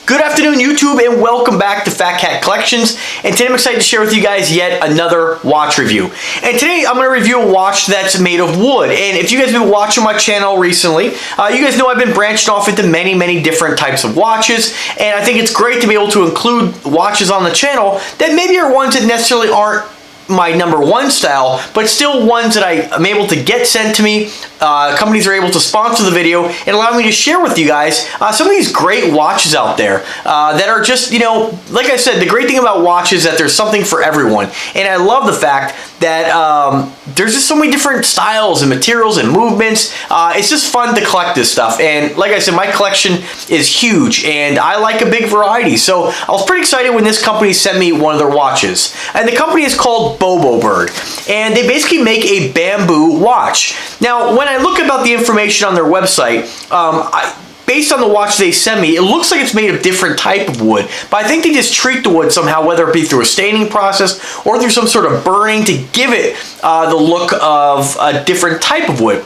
Good afternoon, YouTube, and welcome back to Fat Cat Collections. And today I'm excited to share with you guys yet another watch review. And today I'm going to review a watch that's made of wood. And if you guys have been watching my channel recently, you guys know I've been branching off into many different types of watches. And I think it's great to be able to include watches on the channel that maybe are ones that necessarily aren't my #1 style, but still ones that I am able to get sent to me. Companies are able to sponsor the video and allow me to share with you guys some of these great watches out there that are just, you know, like I said, the great thing about watches is that there's something for everyone. And I love the fact that there's just so many different styles and materials and movements. It's just fun to collect this stuff. And like I said, my collection is huge and I like a big variety. So I was pretty excited when this company sent me one of their watches. And the company is called BoBo Bird. And they basically make a bamboo watch. Now, when I look about the information on their website, based on the watch they send me, it looks like it's made of different type of wood, but I think they just treat the wood somehow, whether it be through a staining process or through some sort of burning to give it the look of a different type of wood.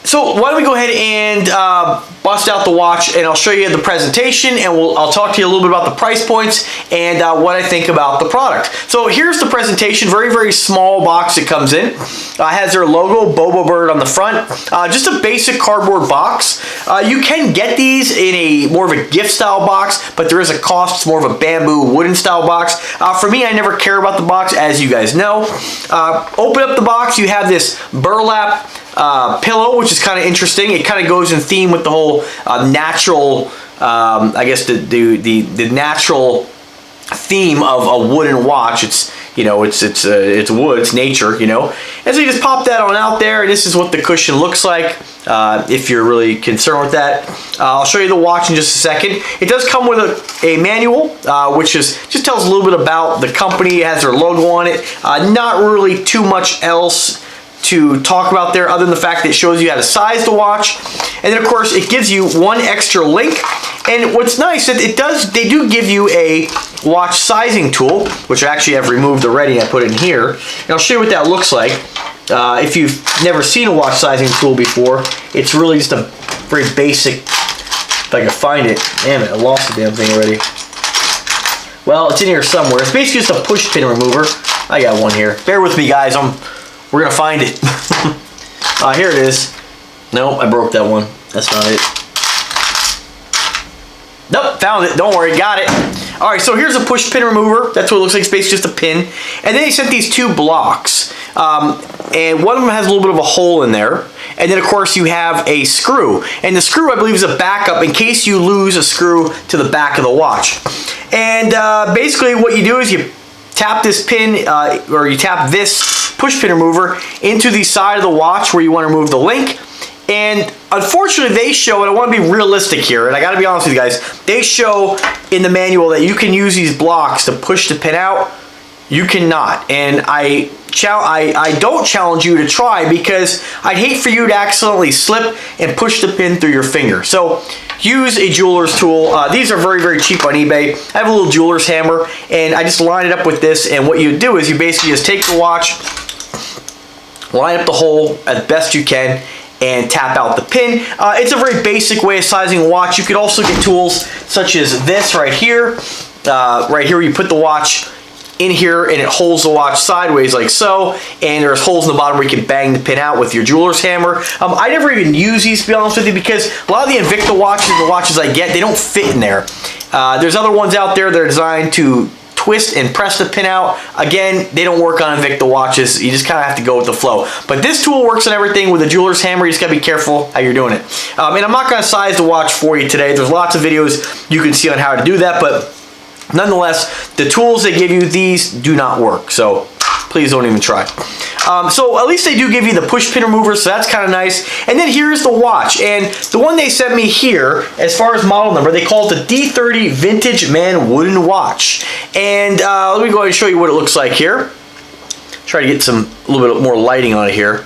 So why don't we go ahead and bust out the watch, and I'll show you the presentation, and I'll talk to you a little bit about the price points and what I think about the product. So here's the presentation. Very small box it comes in. Has their logo, BoBo Bird, on the front. Just a basic cardboard box. You can get these in a more of a gift style box, but there is a cost. It's more of a bamboo wooden style box. For me, I never care about the box, as you guys know. Open up the box. You have this burlap pillow, which is kind of interesting. It kind of goes in theme with the whole natural, I guess the natural theme of a wooden watch. It's, you know, it's wood, it's nature, you know. And so you just pop that on out there, and this is what the cushion looks like. If you're really concerned with that, I'll show you the watch in just a second. It does come with a manual, which just tells a little bit about the company. It has their logo on it. Not really too much else to talk about there other than the fact that it shows you how to size the watch. And then of course it gives you one extra link. And what's nice is they do give you a watch sizing tool, which I actually have removed already. I put it in here, and I'll show you what that looks like. If you've never seen a watch sizing tool before, it's really just a very basic, if I can find it. Damn it, I lost the damn thing already. Well, it's in here somewhere. It's basically just a push pin remover. I got one here. Bear with me, guys. We're gonna find it. Here it is. Nope, I broke that one. That's not it. Nope, found it. Don't worry, got it. All right, so here's a push pin remover. That's what it looks like. It's basically just a pin. And then they sent these two blocks. And one of them has a little bit of a hole in there. And then of course you have a screw. And the screw, I believe, is a backup in case you lose a screw to the back of the watch. And basically what you do is you tap this pin, or you tap this push pin remover into the side of the watch where you want to remove the link. And unfortunately they show, and I want to be realistic here, and I got to be honest with you guys, they show in the manual that you can use these blocks to push the pin out. You cannot, and I don't challenge you to try, because I'd hate for you to accidentally slip and push the pin through your finger. So use a jeweler's tool. These are very cheap on eBay. I have a little jeweler's hammer, and I just line it up with this, and what you do is you basically just take the watch, line up the hole as best you can, and tap out the pin. It's a very basic way of sizing a watch. You could also get tools such as this right here. Right here, where you put the watch in here and it holds the watch sideways like so, and there's holes in the bottom where you can bang the pin out with your jeweler's hammer. I never even use these, to be honest with you, because a lot of the Invicta watches, the watches I get, they don't fit in there. There's other ones out there that are designed to twist and press the pin out. Again, they don't work on Invicta watches. You just kind of have to go with the flow. But this tool works on everything. With a jeweler's hammer, you just got to be careful how you're doing it. And I'm not going to size the watch for you today. There's lots of videos you can see on how to do that, but nonetheless, the tools they give you, these do not work. So please don't even try. So at least they do give you the push pin remover, so that's kind of nice. And then here's the watch, and the one they sent me here, as far as model number, they call it the D30 Vintage Man Wooden Watch. And let me go ahead and show you what it looks like here. Try to get a little bit more lighting on it here.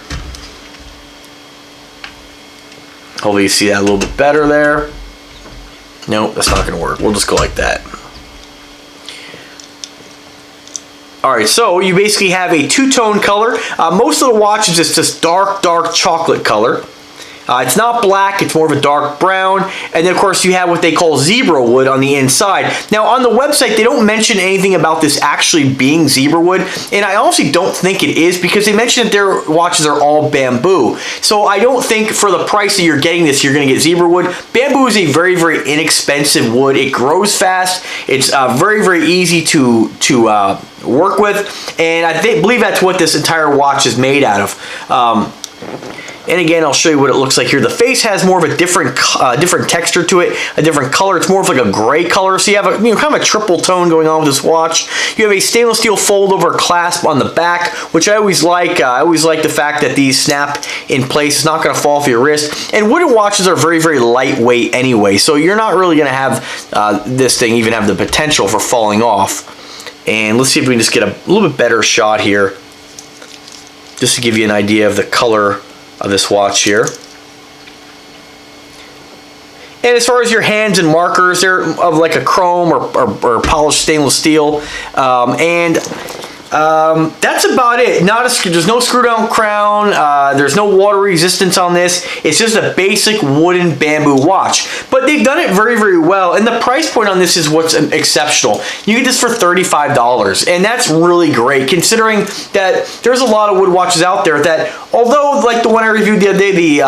Hopefully you see that a little bit better there. Nope, that's not going to work. We'll just go like that. Alright, so you basically have a two-tone color. Most of the watches is just dark chocolate color. It's not black, it's more of a dark brown. And then of course you have what they call zebra wood on the inside. Now on the website, they don't mention anything about this actually being zebra wood, and I honestly don't think it is, because they mention that their watches are all bamboo. So I don't think for the price that you're getting this, you're gonna get zebra wood. Bamboo is a very, very inexpensive wood. It grows fast. It's very, very easy to work with, and I believe that's what this entire watch is made out of. And again, I'll show you what it looks like here. The face has more of a different texture to it, a different color. It's more of like a gray color. So you have a kind of a triple tone going on with this watch. You have a stainless steel fold-over clasp on the back, which I always like. I always like the fact that these snap in place. It's not going to fall off your wrist. And wooden watches are very, very lightweight anyway, so you're not really going to have this thing even have the potential for falling off. And let's see if we can just get a little bit better shot here, just to give you an idea of the color of this watch here. And as far as your hands and markers, they're of like a chrome or polished stainless steel. That's about it. There's no screw down crown. There's no water resistance on this. It's just a basic wooden bamboo watch. But they've done it very, very well. And the price point on this is what's exceptional. You get this for $35. And that's really great, considering that there's a lot of wood watches out there that, although like the one I reviewed the other day, the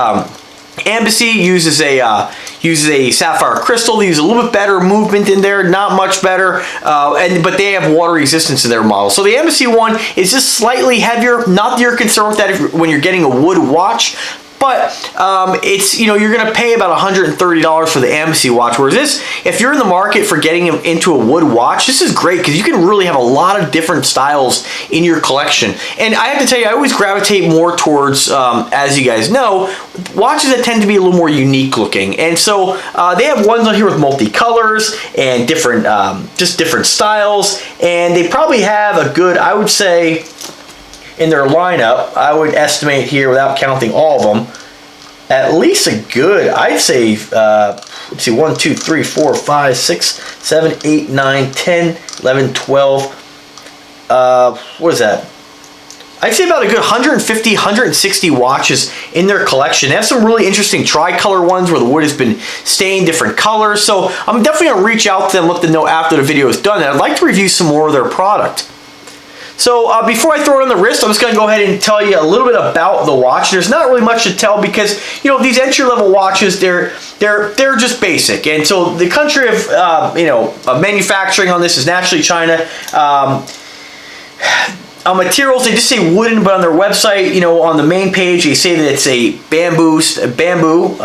Embassy uses a sapphire crystal. They use a little bit better movement in there, not much better, but they have water resistance in their model. So the Embassy one is just slightly heavier. Not that you're concerned with that when you're getting a wood watch, but it's, you're going to pay about $130 for the Embassy watch. Whereas this, if you're in the market for getting into a wood watch, this is great because you can really have a lot of different styles in your collection. And I have to tell you, I always gravitate more towards, as you guys know, watches that tend to be a little more unique looking. And so they have ones on here with multicolors and different, just different styles. And they probably have a good, I would say, in their lineup, I would estimate here, without counting all of them, at least a good, I'd say, let's see, 1, 2, 3, 4, 5, 6, 7, 8, 9, 10, 11, 12, what is that? I'd say about a good 150, 160 watches in their collection. They have some really interesting tricolor ones where the wood has been stained different colors. So I'm definitely going to reach out to them, let them know after the video is done that I'd like to review some more of their product. So before I throw it on the wrist, I'm just going to go ahead and tell you a little bit about the watch. There's not really much to tell because, these entry-level watches, they're just basic. And so the country of manufacturing on this is naturally China. On materials, they just say wooden, but on their website, on the main page, they say that it's a bamboo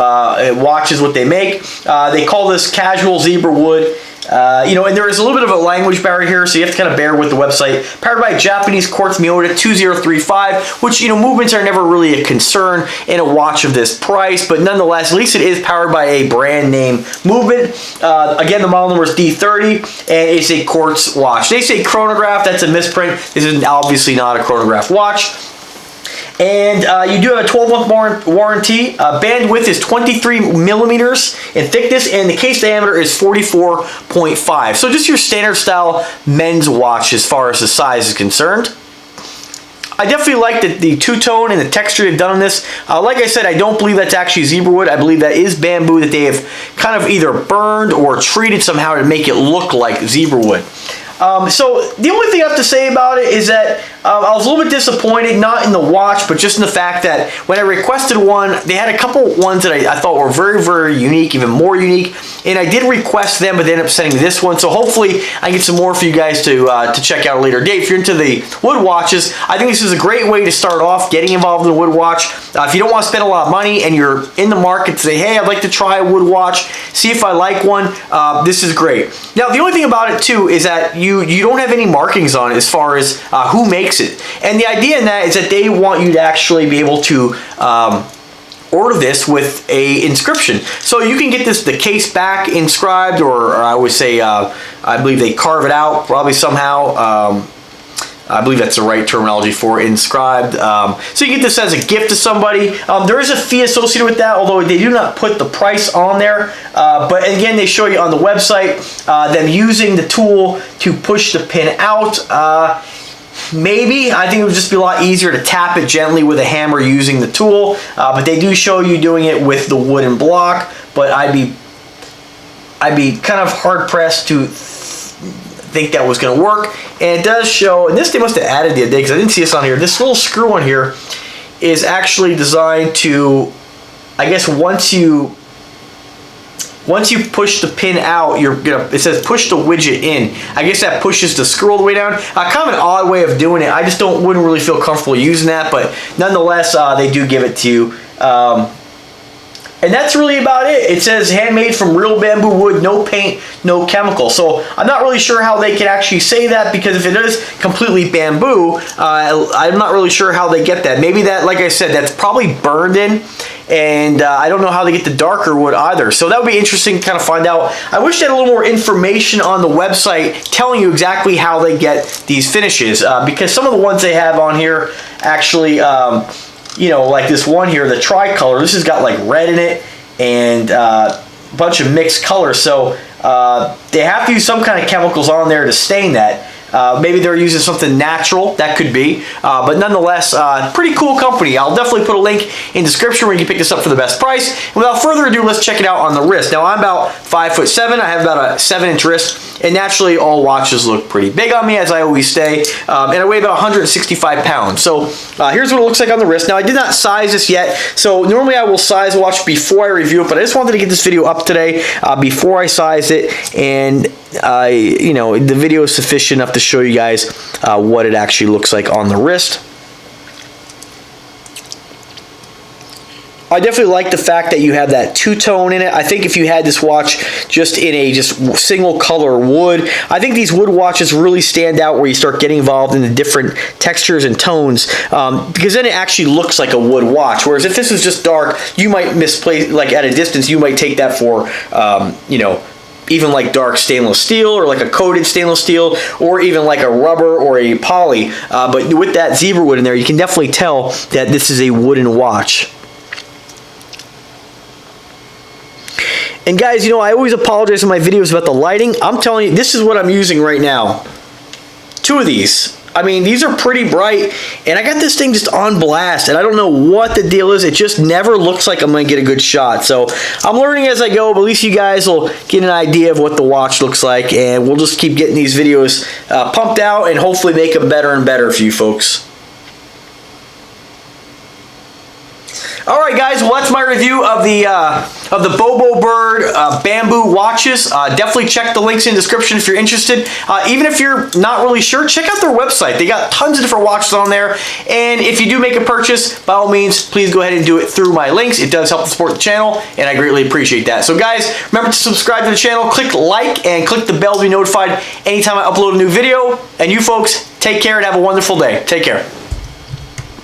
watch is what they make. They call this casual zebra wood. And there is a little bit of a language barrier here, so you have to kind of bear with the website. Powered by Japanese quartz Miyota 2035, which, movements are never really a concern in a watch of this price, but nonetheless, at least it is powered by a brand name movement. Again, the model number is D30, and it's a quartz watch. They say chronograph, that's a misprint. This is obviously not a chronograph watch. And you do have a 12-month warranty. Bandwidth is 23 millimeters in thickness, and the case diameter is 44.5. So just your standard style men's watch as far as the size is concerned. I definitely like the two-tone and the texture they've done on this. Like I said, I don't believe that's actually zebra wood. I believe that is bamboo that they have kind of either burned or treated somehow to make it look like zebra wood. So the only thing I have to say about it is that I was a little bit disappointed, not in the watch, but just in the fact that when I requested one, they had a couple ones that I thought were very, very unique, even more unique, and I did request them, but they ended up sending this one. So hopefully I get some more for you guys to check out a later date. If you're into the wood watches, I think this is a great way to start off getting involved in a wood watch. If you don't want to spend a lot of money and you're in the market to say, hey, I'd like to try a wood watch, see if I like one, this is great. Now, the only thing about it too is that you don't have any markings on it as far as who makes it. And the idea in that is that they want you to actually be able to order this with a inscription. So you can get the case back inscribed, or I would say, I believe they carve it out probably somehow. I believe that's the right terminology for inscribed. So you get this as a gift to somebody. There is a fee associated with that, although they do not put the price on there. But again, they show you on the website them using the tool to push the pin out. maybe. I think it would just be a lot easier to tap it gently with a hammer using the tool. But they do show you doing it with the wooden block. But I'd be kind of hard pressed to think that was going to work. And it does show, and this they must have added the other day because I didn't see this on here. This little screw on here is actually designed to, I guess, once you push the pin out, it says push the widget in. I guess that pushes the screw all the way down. Kind of an odd way of doing it. I just wouldn't really feel comfortable using that, but nonetheless, they do give it to you. And that's really about it. It says handmade from real bamboo wood, no paint, no chemical. So I'm not really sure how they can actually say that, because if it is completely bamboo, I'm not really sure how they get that. Maybe that, like I said, that's probably burned in. And I don't know how they get the darker wood either. So that would be interesting to kind of find out. I wish they had a little more information on the website telling you exactly how they get these finishes. Because some of the ones they have on here actually, you know, like this one here, the tricolor, this has got like red in it and a bunch of mixed colors. So they have to use some kind of chemicals on there to stain that. Maybe they're using something natural, that could be, but nonetheless, pretty cool company. I'll definitely put a link in the description where you can pick this up for the best price. And without further ado, let's check it out on the wrist. Now, I'm about 5'7". I have about a 7-inch wrist, and naturally, all watches look pretty big on me, as I always say, and I weigh about 165 pounds. So here's what it looks like on the wrist. Now, I did not size this yet, so normally I will size a watch before I review it, but I just wanted to get this video up today before I size it, and you know, the video is sufficient enough to show you guys what it actually looks like on the wrist. I definitely like the fact that you have that two-tone in it. I think if you had this watch just in a single color wood, I think these wood watches really stand out where you start getting involved in the different textures and tones, because then it actually looks like a wood watch. Whereas if this is just dark, you might misplace, like at a distance, you might take that for, you know, even like dark stainless steel, or like a coated stainless steel, or even like a rubber or a poly. But with that zebra wood in there, you can definitely tell that this is a wooden watch. And guys, you know, I always apologize in my videos about the lighting. I'm telling you, this is what I'm using right now. 2 of these. I mean, these are pretty bright, and I got this thing just on blast, and I don't know what the deal is. It just never looks like I'm going to get a good shot. So I'm learning as I go, but at least you guys will get an idea of what the watch looks like, and we'll just keep getting these videos pumped out and hopefully make them better and better for you folks. All right, guys. Well, that's my review of the BoBo Bird bamboo watches. Definitely check the links in the description if you're interested. Even if you're not really sure, check out their website. They got tons of different watches on there. And if you do make a purchase, by all means, please go ahead and do it through my links. It does help to support the channel, and I greatly appreciate that. So, guys, remember to subscribe to the channel, click like, and click the bell to be notified anytime I upload a new video. And you folks, take care and have a wonderful day. Take care.